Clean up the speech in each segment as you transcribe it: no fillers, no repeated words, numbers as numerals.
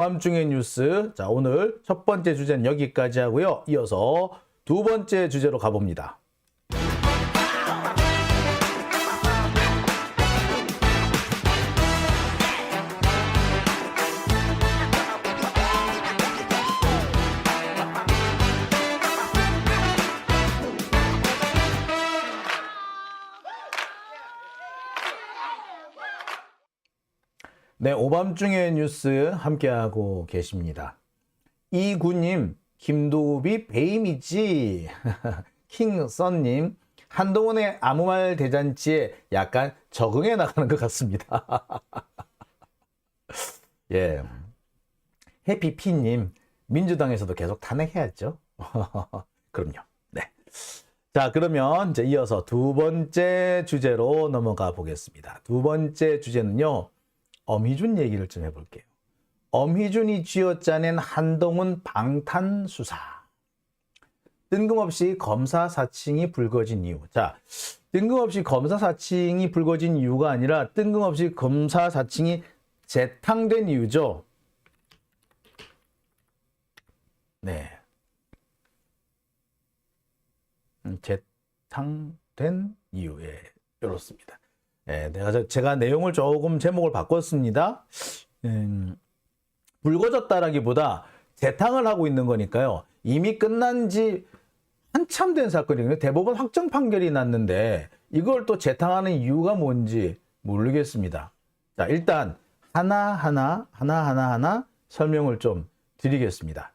밤중의 뉴스. 자, 오늘 첫 번째 주제는 여기까지 하고요. 이어서 두 번째 주제로 가봅니다. 네, 오밤중의 뉴스 함께하고 계십니다. 이구님, 김도읍이 배임이지. 킹썬님, 한동훈의 아무 말 대잔치에 약간 적응해 나가는 것 같습니다. 예. 해피피님, 민주당에서도 계속 탄핵해야죠. 그럼요. 네. 자, 그러면 이제 이어서 두 번째 주제로 넘어가 보겠습니다. 두 번째 주제는요. 엄희준 얘기를 좀 해볼게요. 엄희준이 쥐어짜낸 한동훈 방탄 수사. 뜬금없이 검사 사칭이 불거진 이유. 자, 뜬금없이 검사 사칭이 불거진 이유가 아니라 뜬금없이 검사 사칭이 재탕된 이유죠. 네. 재탕된 이유에 이렇습니다. 네, 제가 내용을 조금 제목을 바꿨습니다. 불거졌다라기보다 재탕을 하고 있는 거니까요. 이미 끝난 지 한참 된 사건이거든요. 대법원 확정 판결이 났는데 이걸 또 재탕하는 이유가 뭔지 모르겠습니다. 자, 일단 하나하나 설명을 좀 드리겠습니다.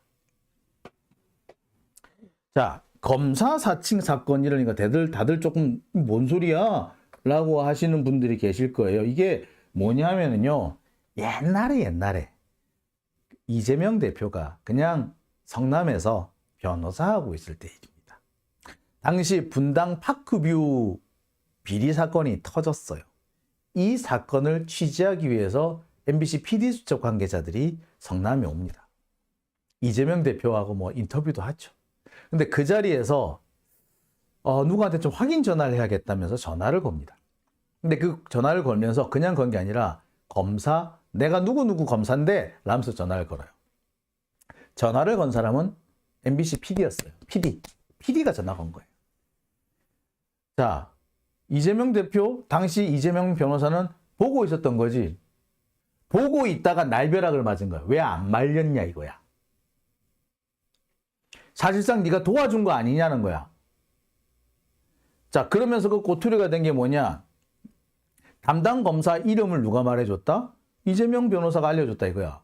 자, 검사 사칭 사건 이러니까 다들 조금 뭔 소리야? 라고 하시는 분들이 계실 거예요. 이게 뭐냐면요. 옛날에 이재명 대표가 그냥 성남에서 변호사하고 있을 때 일입니다. 당시 분당 파크뷰 비리 사건이 터졌어요. 이 사건을 취재하기 위해서 MBC PD수첩 관계자들이 성남에 옵니다. 이재명 대표하고 뭐 인터뷰도 하죠. 근데 그 자리에서 누구한테 좀 확인 전화를 해야겠다면서 전화를 겁니다. 근데 그 전화를 걸면서 그냥 건 게 아니라 검사, 내가 누구 검사인데 라면서 전화를 걸어요. 전화를 건 사람은 MBC PD였어요. PD가 전화 건 거예요. 자, 이재명 대표, 당시 이재명 변호사는 보고 있었던 거지. 보고 있다가 날벼락을 맞은 거야. 왜 안 말렸냐 이거야. 사실상 네가 도와준 거 아니냐는 거야. 자, 그러면서 그 꼬투리가 된 게 뭐냐? 담당 검사 이름을 누가 말해줬다? 이재명 변호사가 알려줬다 이거야.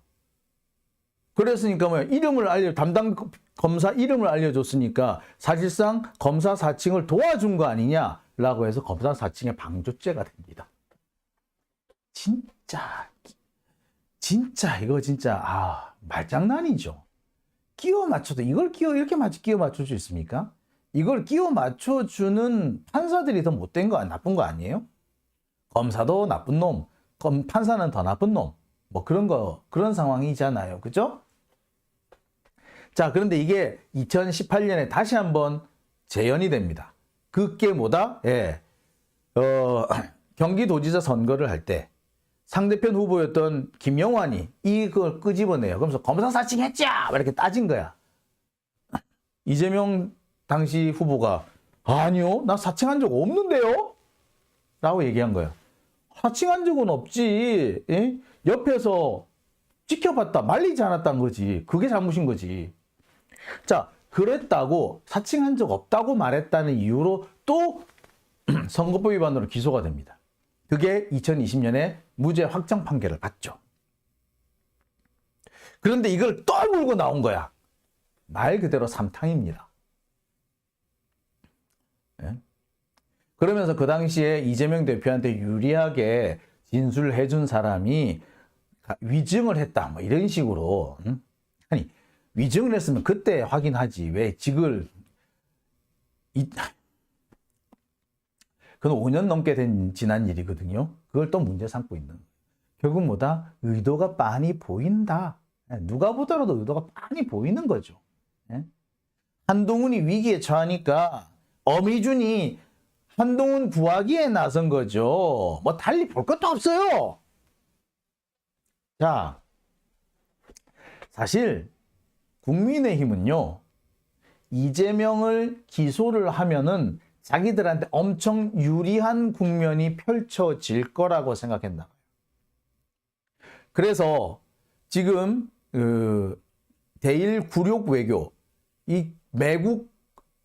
그랬으니까 뭐야? 담당 검사 이름을 알려줬으니까 사실상 검사 사칭을 도와준 거 아니냐라고 해서 검사 사칭의 방조죄가 됩니다. 진짜 이거 진짜 말장난이죠. 끼워 맞춰도 이걸 이렇게 끼워 맞출 수 있습니까? 이걸 끼워 맞춰주는 판사들이 더 못된 거, 나쁜 거 아니에요? 검사도 나쁜 놈, 판사는 더 나쁜 놈, 뭐 그런 상황이잖아요. 그죠? 자, 그런데 이게 2018년에 다시 한번 재연이 됩니다. 그게 뭐다? 예. 경기도지사 선거를 할 때 상대편 후보였던 김영환이 이걸 끄집어내요. 그러면서 검사 사칭했죠? 이렇게 따진 거야. 이재명 당시 후보가 아니요, 나 사칭한 적 없는데요? 라고 얘기한 거예요. 사칭한 적은 없지. 예? 옆에서 지켜봤다, 말리지 않았다는 거지. 그게 잘못인 거지. 자, 그랬다고 사칭한 적 없다고 말했다는 이유로 또 선거법 위반으로 기소가 됩니다. 그게 2020년에 무죄 확정 판결을 받죠. 그런데 이걸 떠물고 나온 거야. 말 그대로 삼탕입니다. 예? 그러면서 그 당시에 이재명 대표한테 유리하게 진술해 준 사람이 위증을 했다, 뭐 이런 식으로. 아니, 위증을 했으면 그때 확인하지. 왜 그건 5년 넘게 지난 일이거든요. 그걸 또 문제 삼고 있는 거예요. 결국 뭐다? 의도가 빤히 보인다. 누가 보더라도 의도가 빤히 보이는 거죠. 한동훈이 위기에 처하니까 엄희준이 한동훈 구하기에 나선 거죠. 뭐 달리 볼 것도 없어요. 자, 사실 국민의힘은요, 이재명을 기소를 하면은 자기들한테 엄청 유리한 국면이 펼쳐질 거라고 생각했나 봐요. 그래서 지금 대일 굴욕 외교, 이 매국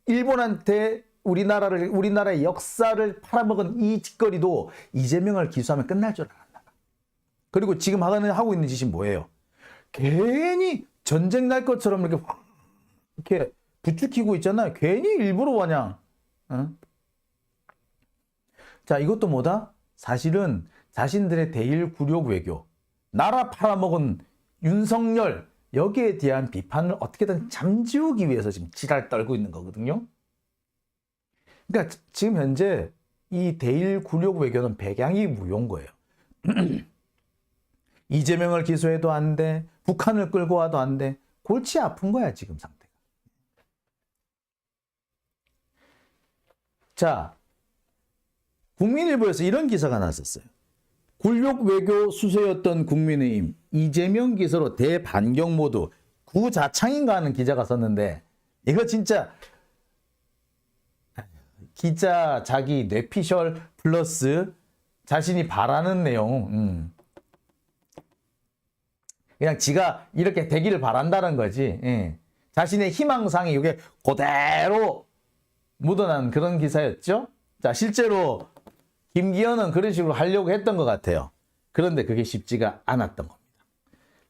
일본한테 우리나라의 역사를 팔아먹은 이 짓거리도 이재명을 기소하면 끝날 줄 알았나 봐. 그리고 지금 하고 있는 짓이 뭐예요? 괜히 전쟁 날 것처럼 이렇게 부추기고 있잖아요. 괜히 일부러 그냥. 응? 자, 이것도 뭐다? 사실은 자신들의 대일 굴욕 외교, 나라 팔아먹은 윤석열, 여기에 대한 비판을 어떻게든 잠재우기 위해서 지금 지랄 떨고 있는 거거든요. 그러니까 지금 현재 이 대일 굴욕 외교는 백양이 무효인 거예요. 이재명을 기소해도 안 돼, 북한을 끌고 와도 안 돼. 골치 아픈 거야, 지금 상태가. 자, 국민일보에서 이런 기사가 났었어요. 굴욕 외교 수세였던 국민의힘, 이재명 기소로 대반경 모두 구자창인가 하는 기자가 썼는데, 이거 진짜 기자 자기 뇌피셜 플러스 자신이 바라는 내용, 그냥 지가 이렇게 되기를 바란다는 거지. 예. 자신의 희망상이 이게 그대로 묻어난 그런 기사였죠. 자, 실제로 김기현은 그런 식으로 하려고 했던 것 같아요. 그런데 그게 쉽지가 않았던 겁니다.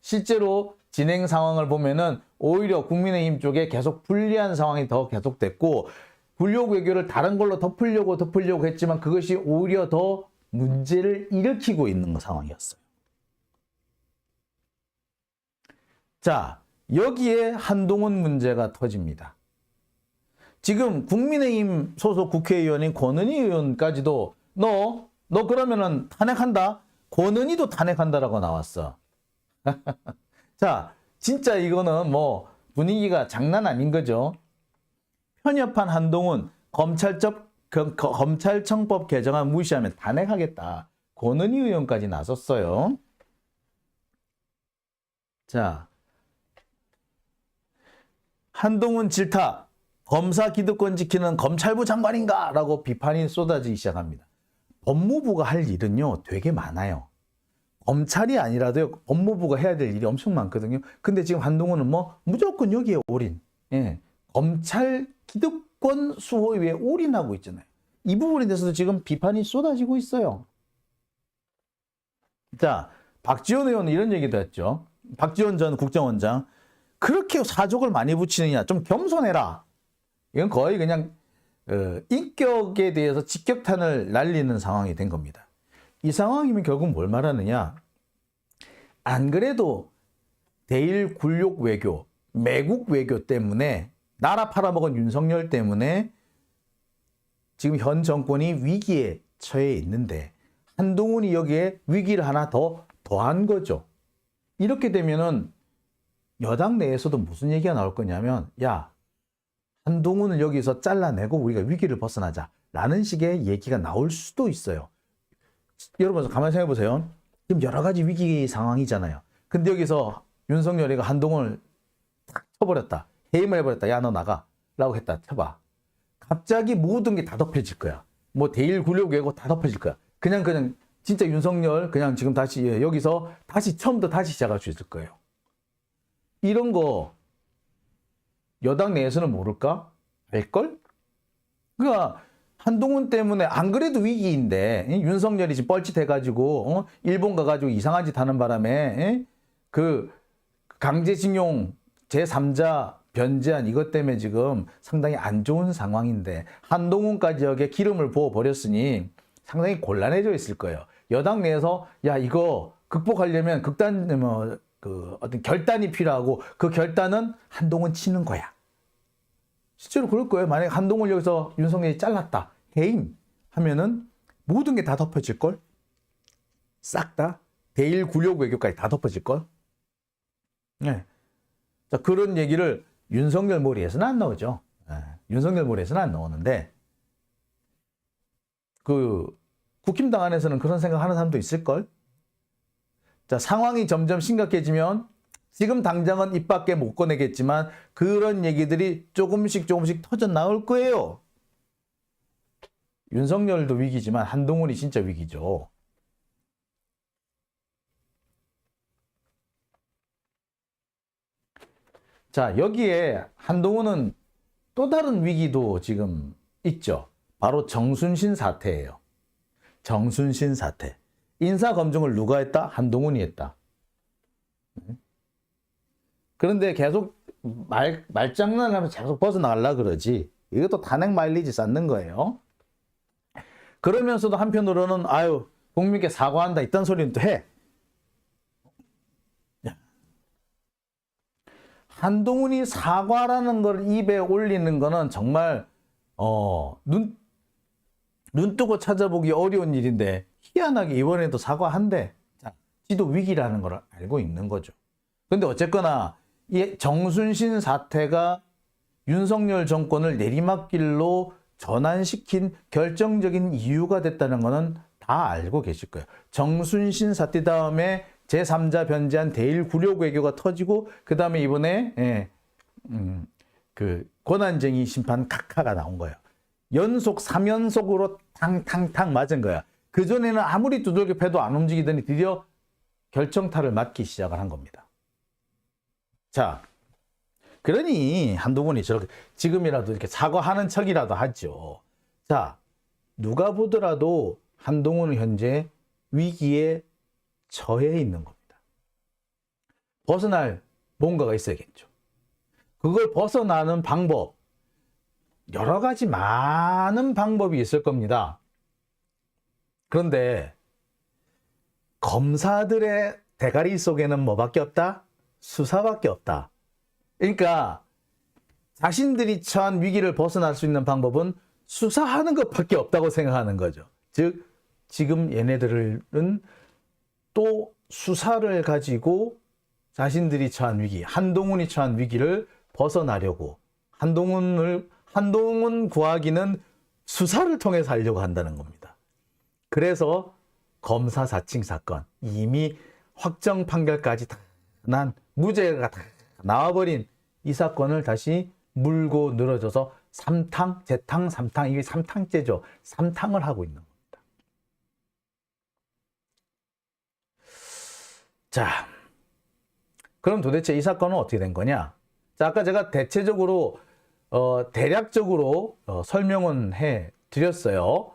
실제로 진행 상황을 보면은 오히려 국민의힘 쪽에 계속 불리한 상황이 더 계속됐고, 굴욕 외교를 다른 걸로 덮으려고 했지만 그것이 오히려 더 문제를 일으키고 있는 상황이었어요. 자, 여기에 한동훈 문제가 터집니다. 지금 국민의힘 소속 국회의원인 권은희 의원까지도 너 그러면은 탄핵한다? 권은희도 탄핵한다라고 나왔어. 자, 진짜 이거는 뭐 분위기가 장난 아닌 거죠. 편협한 한동훈, 검찰청법 개정안 무시하면 탄핵하겠다. 권은희 의원까지 나섰어요. 자, 한동훈 질타, 검사 기득권 지키는 검찰부 장관인가? 라고 비판이 쏟아지기 시작합니다. 법무부가 할 일은요, 되게 많아요. 검찰이 아니라도 법무부가 해야 될 일이 엄청 많거든요. 근데 지금 한동훈은 무조건 여기에 올인. 예. 검찰 기득권 수호에 올인하고 있잖아요. 이 부분에 대해서도 지금 비판이 쏟아지고 있어요. 자, 박지원 의원은 이런 얘기도 했죠. 박지원 전 국정원장, 그렇게 사족을 많이 붙이느냐, 좀 겸손해라. 이건 거의 그냥 인격에 대해서 직격탄을 날리는 상황이 된 겁니다. 이 상황이면 결국 뭘 말하느냐, 안 그래도 대일 굴욕 외교, 매국 외교 때문에, 나라 팔아먹은 윤석열 때문에 지금 현 정권이 위기에 처해 있는데 한동훈이 여기에 위기를 하나 더한 거죠. 이렇게 되면은 여당 내에서도 무슨 얘기가 나올 거냐면, 야, 한동훈을 여기서 잘라내고 우리가 위기를 벗어나자 라는 식의 얘기가 나올 수도 있어요. 여러분 가만히 생각해 보세요. 지금 여러 가지 위기 상황이잖아요. 근데 여기서 윤석열이가 한동훈을 탁 쳐버렸다. 해임을 해버렸다. 야, 너 나가. 라고 했다. 쳐봐. 갑자기 모든 게 다 덮여질 거야. 뭐 대일 굴욕 외고 다 덮여질 거야. 그냥 진짜 윤석열 그냥 지금 다시 여기서 다시 처음부터 다시 시작할 수 있을 거예요. 이런 거 여당 내에서는 모를까? 알걸? 그러니까 한동훈 때문에 안 그래도 위기인데 윤석열이 지금 뻘짓해가지고 일본 가가지고 이상한 짓 하는 바람에 그 강제징용 제3자 변제안 이것 때문에 지금 상당히 안 좋은 상황인데 한동훈까지 여기에 기름을 부어버렸으니 상당히 곤란해져 있을 거예요. 여당 내에서 야, 이거 극복하려면 어떤 결단이 필요하고 그 결단은 한동훈 치는 거야. 실제로 그럴 거예요. 만약에 한동훈 여기서 윤석열이 잘랐다. 해임 하면은 모든 게 다 덮어질걸? 싹 다. 대일 굴욕 외교까지 다 덮어질걸? 네. 자, 그런 얘기를 윤석열 머리에서는 안 나오죠. 윤석열 머리에서는 안 나오는데, 국힘당 안에서는 그런 생각 하는 사람도 있을걸? 자, 상황이 점점 심각해지면 지금 당장은 입 밖에 못 꺼내겠지만 그런 얘기들이 조금씩 터져 나올 거예요. 윤석열도 위기지만 한동훈이 진짜 위기죠. 자, 여기에 한동훈은 또 다른 위기도 지금 있죠. 바로 정순신 사태예요. 정순신 사태. 인사검증을 누가 했다? 한동훈이 했다. 그런데 계속 말장난을 하면서 계속 벗어나가려고 그러지. 이것도 탄핵 마일리지 쌓는 거예요. 그러면서도 한편으로는 아유 국민께 사과한다 이딴 소리는 또 해. 한동훈이 사과라는 걸 입에 올리는 거는 정말 눈 뜨고 찾아보기 어려운 일인데 희한하게 이번에도 사과한대. 자, 지도 위기라는 걸 알고 있는 거죠. 근데 어쨌거나 이 정순신 사태가 윤석열 정권을 내리막길로 전환시킨 결정적인 이유가 됐다는 거는 다 알고 계실 거예요. 정순신 사태 다음에 제3자 변제한 대일9.19 외교가 터지고 그 다음에 이번에 그 권한쟁의 심판 각하가 나온 거예요. 연속 3연속으로 탕탕탕 맞은 거야. 그전에는 아무리 두들겨 패도 안 움직이더니 드디어 결정타를 맞기 시작을 한 겁니다. 자, 그러니 한동훈이 저렇게 지금이라도 이렇게 사과하는 척이라도 하죠. 자, 누가 보더라도 한동훈은 현재 위기에 처해 있는 겁니다. 벗어날 뭔가가 있어야겠죠. 그걸 벗어나는 방법, 여러 가지 많은 방법이 있을 겁니다. 그런데 검사들의 대가리 속에는 뭐밖에 없다? 수사밖에 없다. 그러니까 자신들이 처한 위기를 벗어날 수 있는 방법은 수사하는 것밖에 없다고 생각하는 거죠. 즉 지금 얘네들은 또 수사를 가지고 자신들이 처한 위기, 한동훈이 처한 위기를 벗어나려고 한동훈 구하기는 수사를 통해서 하려고 한다는 겁니다. 그래서 검사 사칭 사건, 이미 확정 판결까지 다 난 무죄가 다 나와버린 이 사건을 다시 물고 늘어져서 삼탕, 재탕, 삼탕, 이게 삼탕죄죠. 삼탕을 하고 있는 겁니다. 자, 그럼 도대체 이 사건은 어떻게 된 거냐? 자, 아까 제가 대체적으로 대략적으로 설명은 해 드렸어요.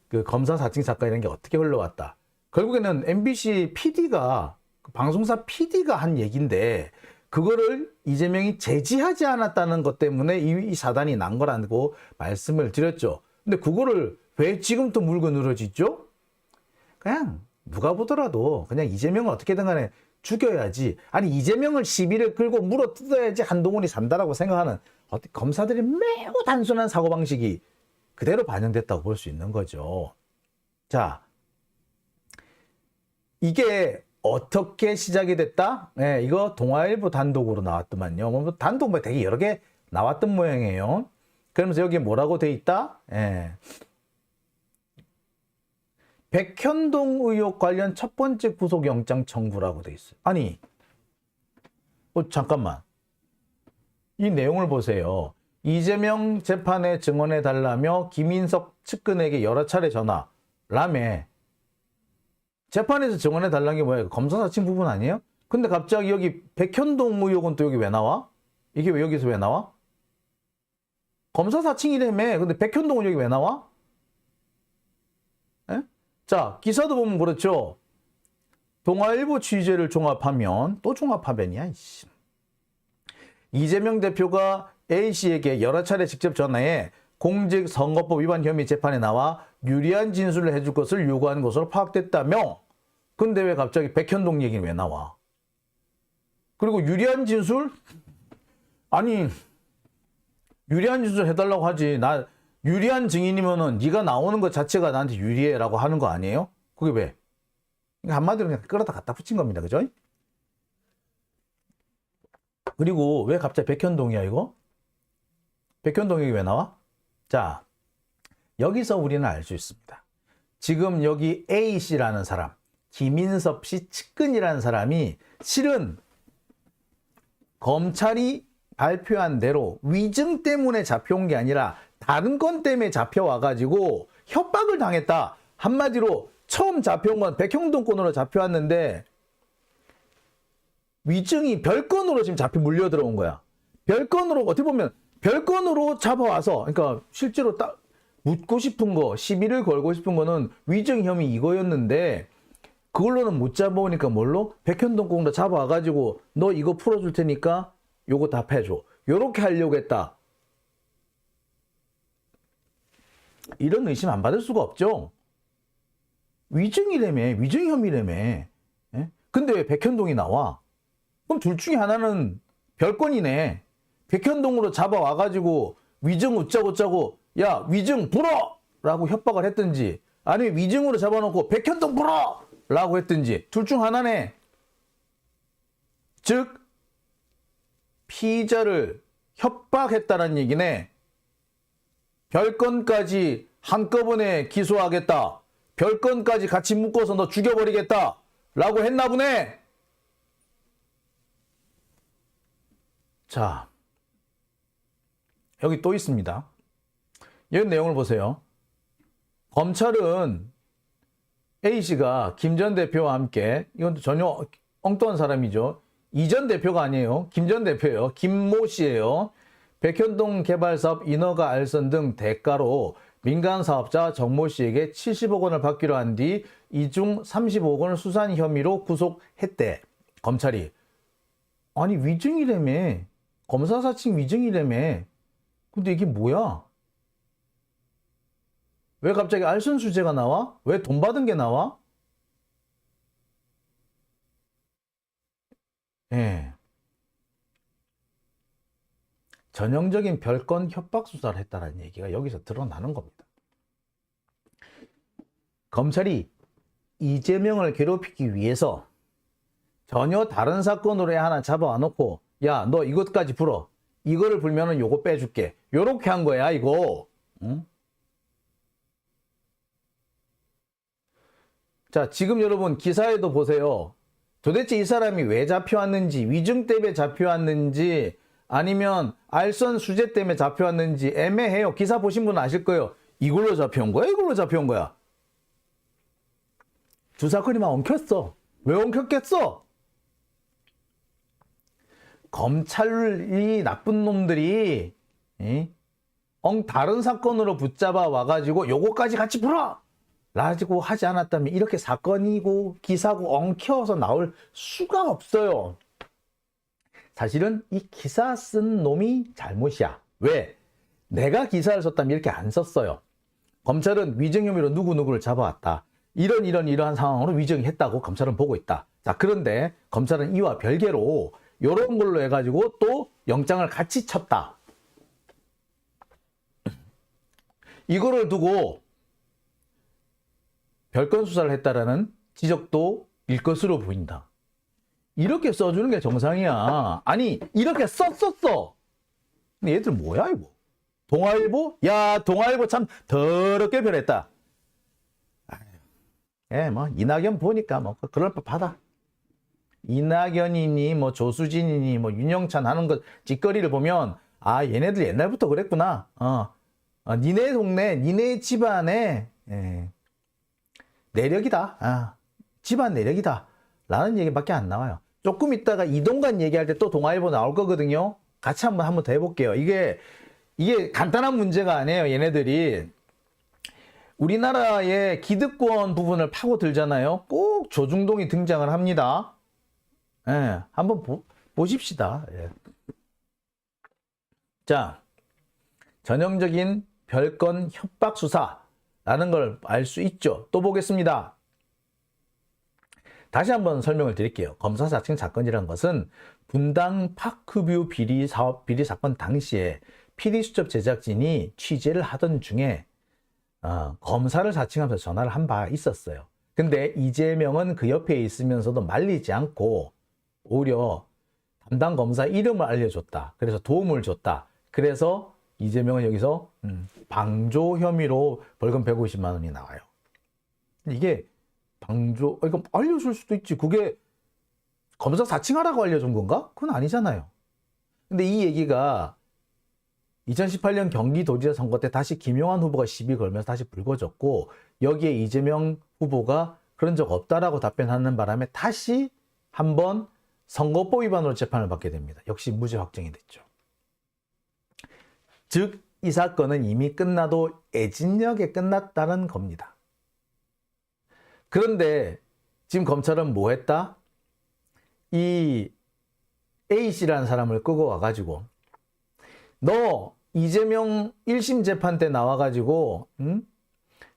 그 검사 사칭 사건 이런 게 어떻게 흘러왔다. 결국에는 MBC PD가 방송사 PD가 한 얘기인데 그거를 이재명이 제지하지 않았다는 것 때문에 이 사단이 난 거라고 말씀을 드렸죠. 근데 그거를 왜 지금 또 물고 늘어지죠? 그냥 누가 보더라도 그냥 이재명을 어떻게든 간에 죽여야지. 아니 이재명을 시비를 끌고 물어 뜯어야지 한동훈이 산다라고 생각하는 검사들이 매우 단순한 사고방식이 그대로 반영됐다고 볼 수 있는 거죠. 자, 이게 어떻게 시작이 됐다? 네, 이거 동아일보 단독으로 나왔더만요. 뭐 단독 뭐 되게 여러 개 나왔던 모양이에요. 그러면서 여기 뭐라고 돼 있다? 네. 백현동 의혹 관련 첫 번째 구속영장 청구라고 돼 있어요. 아니, 잠깐만. 이 내용을 보세요. 이재명 재판에 증언해 달라며 김인석 측근에게 여러 차례 전화. 라며. 재판에서 증언해 달라는 게 뭐예요? 검사 사칭 부분 아니에요? 근데 갑자기 여기 백현동 의혹은 또 여기 왜 나와? 이게 왜 여기서 왜 나와? 검사 사칭이라며. 근데 백현동은 여기 왜 나와? 에? 자, 기사도 보면 그렇죠. 동아일보 취재를 종합하면 또 종합하면이야. 이재명 대표가 A씨에게 여러 차례 직접 전화해 공직선거법 위반 혐의 재판에 나와 유리한 진술을 해줄 것을 요구하는 것으로 파악됐다며. 근데 왜 갑자기 백현동 얘기는 왜 나와? 그리고 유리한 진술? 아니 유리한 진술 해달라고 하지. 나 유리한 증인이면은 네가 나오는 것 자체가 나한테 유리해라고 하는 거 아니에요? 그게 왜? 한마디로 그냥 끌어다 갖다 붙인 겁니다. 그죠? 그리고 왜 갑자기 백현동이야 이거? 백현동이 왜 나와? 자, 여기서 우리는 알 수 있습니다. 지금 여기 A씨라는 사람, 김인섭 씨 측근이라는 사람이 실은 검찰이 발표한 대로 위증 때문에 잡혀온 게 아니라 다른 건 때문에 잡혀와가지고 협박을 당했다. 한마디로 처음 잡혀온 건 백현동권으로 잡혀왔는데 위증이 별건으로 지금 잡혀 물려 들어온 거야. 별건으로 어떻게 보면 별건으로 잡아와서 그러니까 실제로 딱 묻고 싶은 거 시비를 걸고 싶은 거는 위증 혐의 이거였는데 그걸로는 못 잡아오니까 뭘로? 백현동권으로 잡아와가지고 너 이거 풀어줄 테니까 요거 답해줘. 요렇게 하려고 했다. 이런 의심 안 받을 수가 없죠. 위증이라며, 위증 혐의라며. 예? 근데 왜 백현동이 나와? 그럼 둘 중에 하나는 별건이네. 백현동으로 잡아와가지고 위증 웃자고 야 위증 불어! 라고 협박을 했든지 아니면 위증으로 잡아놓고 백현동 불어! 라고 했든지 둘 중 하나네. 즉 피의자를 협박했다는 얘기네. 별건까지 한꺼번에 기소하겠다. 별건까지 같이 묶어서 너 죽여버리겠다. 라고 했나 보네. 자, 여기 또 있습니다. 이런 내용을 보세요. 검찰은 A씨가 김 전 대표와 함께, 이건 전혀 엉뚱한 사람이죠. 이 전 대표가 아니에요. 김 전 대표예요. 김모 씨예요. 백현동 개발사업 인허가 알선 등 대가로 민간 사업자 정모 씨에게 70억 원을 받기로 한 뒤 이 중 30억 원을 수산 혐의로 구속했대. 검찰이. 아니 위증이라며. 검사 사칭 위증이라며. 근데 이게 뭐야? 왜 갑자기 알선 수재가 나와? 왜 돈 받은 게 나와? 예. 전형적인 별건 협박 수사를 했다는 얘기가 여기서 드러나는 겁니다. 검찰이 이재명을 괴롭히기 위해서 전혀 다른 사건으로 하나 잡아와 놓고 야, 너 이것까지 불어. 이거를 불면은 요거 빼줄게. 요렇게 한 거야, 이거. 응? 자, 지금 여러분 기사에도 보세요. 도대체 이 사람이 왜 잡혀왔는지, 위증 때문에 잡혀왔는지, 아니면 알선 수재 때문에 잡혀왔는지 애매해요. 기사 보신 분은 아실 거예요. 이걸로 잡혀온 거야? 이걸로 잡혀온 거야? 두 사건이만 엉켰어. 왜 엉켰겠어? 검찰이 나쁜 놈들이 다른 사건으로 붙잡아 와가지고 요거까지 같이 풀어! 라고 하지 않았다면 이렇게 사건이고 기사고 엉켜서 나올 수가 없어요. 사실은 이 기사 쓴 놈이 잘못이야. 왜? 내가 기사를 썼다면 이렇게 안 썼어요. 검찰은 위증 혐의로 누구누구를 잡아왔다. 이러한 상황으로 위증했다고 검찰은 보고 있다. 자, 그런데 검찰은 이와 별개로 이런 걸로 해가지고 또 영장을 같이 쳤다. 이거를 두고 별건 수사를 했다라는 지적도 일 것으로 보인다. 이렇게 써주는 게 정상이야. 아니 이렇게 썼었어. 근데 얘들 뭐야 이거? 동아일보? 야 동아일보 참 더럽게 변했다. 예, 뭐 이낙연 보니까 뭐 그럴 법하다. 이낙연이니 뭐 조수진이니 뭐 윤영찬 하는 것 짓거리를 보면 아 얘네들 옛날부터 그랬구나. 니네 동네 니네 집안에 내력이다. 집안 내력이다. 라는 얘기밖에 안 나와요. 조금 있다가 이동관 얘기할 때 또 동아일보 나올 거거든요. 같이 한번 더 해볼게요. 이게 간단한 문제가 아니에요. 얘네들이 우리나라의 기득권 부분을 파고들잖아요. 꼭 조중동이 등장을 합니다. 예, 한번 보십시다. 예. 자, 전형적인 별건 협박 수사라는 걸 알 수 있죠. 또 보겠습니다. 다시 한번 설명을 드릴게요. 검사 사칭 사건이라는 것은 분당 파크뷰 비리 사건 당시에 PD수첩 제작진이 취재를 하던 중에 검사를 사칭하면서 전화를 한 바 있었어요. 근데 이재명은 그 옆에 있으면서도 말리지 않고 오히려 담당 검사 이름을 알려줬다. 그래서 도움을 줬다. 그래서 이재명은 여기서 방조 혐의로 벌금 150만 원이 나와요. 이게 방조, 이거 알려줄 수도 있지. 그게 검사 사칭하라고 알려준 건가? 그건 아니잖아요. 근데 이 얘기가 2018년 경기도지사 선거 때 다시 김용환 후보가 시비 걸면서 다시 불거졌고, 여기에 이재명 후보가 그런 적 없다라고 답변하는 바람에 다시 한번 선거법 위반으로 재판을 받게 됩니다. 역시 무죄 확정이 됐죠. 즉, 이 사건은 이미 끝나도 애진역에 끝났다는 겁니다. 그런데 지금 검찰은 뭐 했다? 이 A씨라는 사람을 끄고 와가지고, 너 이재명 1심 재판 때 나와가지고,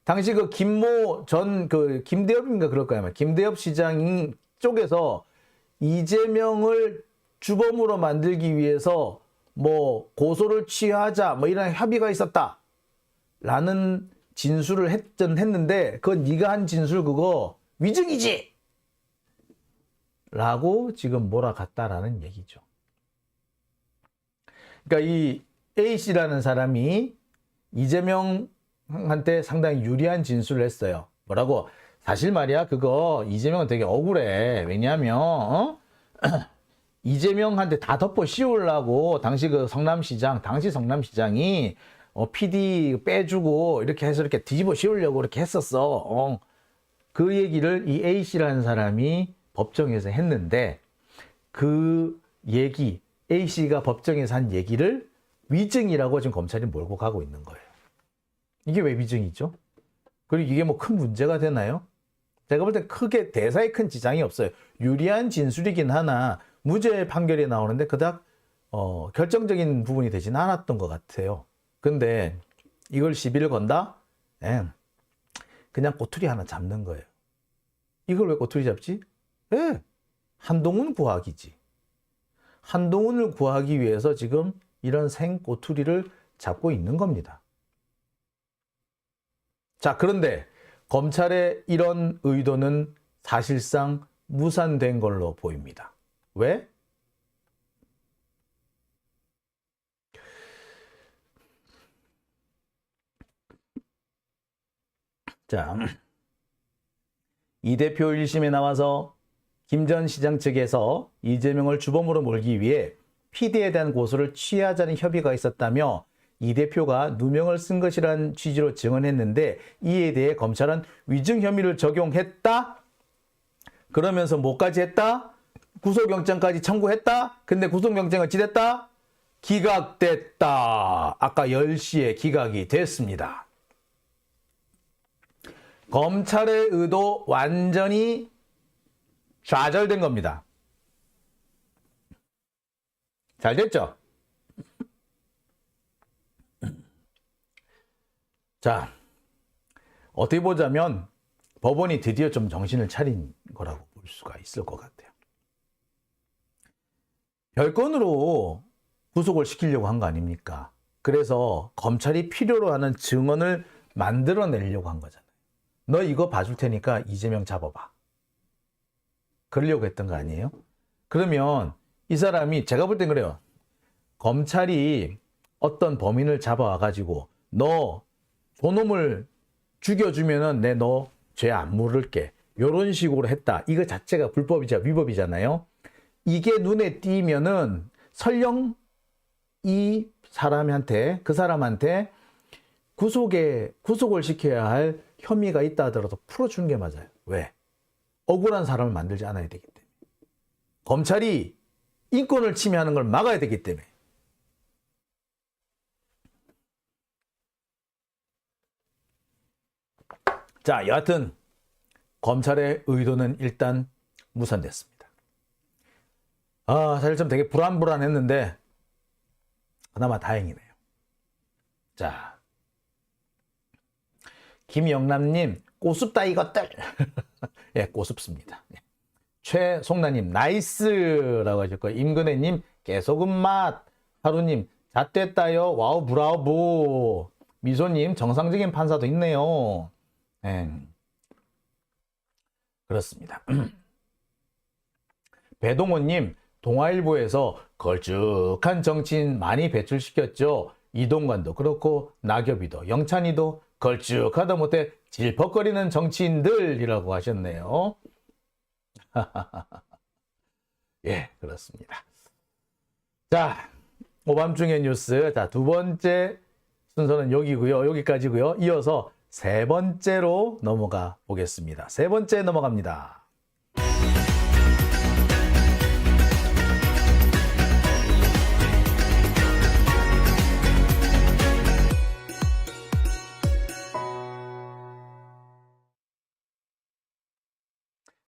당시 그 김모 전 김대엽인가 그럴 거야. 김대엽 시장 쪽에서 이재명을 주범으로 만들기 위해서 뭐 고소를 취하자 뭐 이런 협의가 있었다 라는 진술을 했는데, 그건 네가 한 진술 그거 위증이지 라고 지금 몰아갔다라는 얘기죠. 그러니까 이 A씨라는 사람이 이재명한테 상당히 유리한 진술을 했어요. 뭐라고? 사실 말이야, 그거 이재명은 되게 억울해. 왜냐하면 이재명한테 다 덮어 씌우려고 당시 당시 성남시장이 PD 빼주고 이렇게 해서 이렇게 뒤집어 씌우려고 이렇게 했었어. 그 얘기를 이 A씨라는 사람이 법정에서 했는데, 그 얘기, A씨가 법정에서 한 얘기를 위증이라고 지금 검찰이 몰고 가고 있는 거예요. 이게 왜 위증이죠? 그리고 이게 뭐 큰 문제가 되나요? 제가 볼 때 크게 대사에 큰 지장이 없어요. 유리한 진술이긴 하나 무죄 판결이 나오는데 그닥 결정적인 부분이 되진 않았던 것 같아요. 근데 이걸 시비를 건다? 그냥 꼬투리 하나 잡는 거예요. 이걸 왜 꼬투리 잡지? 한동훈 구하기지. 한동훈을 구하기 위해서 지금 이런 생꼬투리를 잡고 있는 겁니다. 자, 그런데 검찰의 이런 의도는 사실상 무산된 걸로 보입니다. 왜? 자, 이 대표 1심에 나와서 김 전 시장 측에서 이재명을 주범으로 몰기 위해 PD에 대한 고소를 취하자는 협의가 있었다며 이 대표가 누명을 쓴 것이란 취지로 증언했는데, 이에 대해 검찰은 위증 혐의를 적용했다? 그러면서 뭐까지 했다? 구속영장까지 청구했다? 근데 구속영장을 어찌됐다? 기각됐다. 아까 10시에 기각이 됐습니다. 검찰의 의도 완전히 좌절된 겁니다. 잘 됐죠? 자, 어떻게 보자면 법원이 드디어 좀 정신을 차린 거라고 볼 수가 있을 것 같아요. 별건으로 구속을 시키려고 한 거 아닙니까? 그래서 검찰이 필요로 하는 증언을 만들어내려고 한 거잖아요. 너 이거 봐줄 테니까 이재명 잡아봐. 그러려고 했던 거 아니에요? 그러면 이 사람이, 제가 볼 땐 그래요. 검찰이 어떤 범인을 잡아와가지고 너 저놈을 죽여주면은 너 죄 안 물을게, 이런 식으로 했다. 이거 자체가 불법이자 위법이잖아요. 이게 눈에 띄면은 설령 이 사람한테, 그 사람한테 구속을 시켜야 할 혐의가 있다 하더라도 풀어주는 게 맞아요. 왜? 억울한 사람을 만들지 않아야 되기 때문에. 검찰이 인권을 침해하는 걸 막아야 되기 때문에. 자, 여하튼 검찰의 의도는 일단 무산됐습니다. 사실 좀 되게 불안했는데 그나마 다행이네요. 자, 김영남님, 꼬숩다 이것들. 예, 꼬숩습니다. 최송나님, 나이스라고 하셨고, 임근혜님, 깨소금 맛. 하루님, 잣됐다요. 와우 브라보. 미소님, 정상적인 판사도 있네요. 그렇습니다. 배동호님, 동아일보에서 걸쭉한 정치인 많이 배출시켰죠. 이동관도 그렇고 나경이도 영찬이도 걸쭉하다 못해 질퍽거리는 정치인들이라고 하셨네요. 예, 그렇습니다. 자, 오밤중의 뉴스. 자, 두 번째 순서는 여기까지고요. 이어서 세 번째로 넘어가 보겠습니다. 세 번째 넘어갑니다.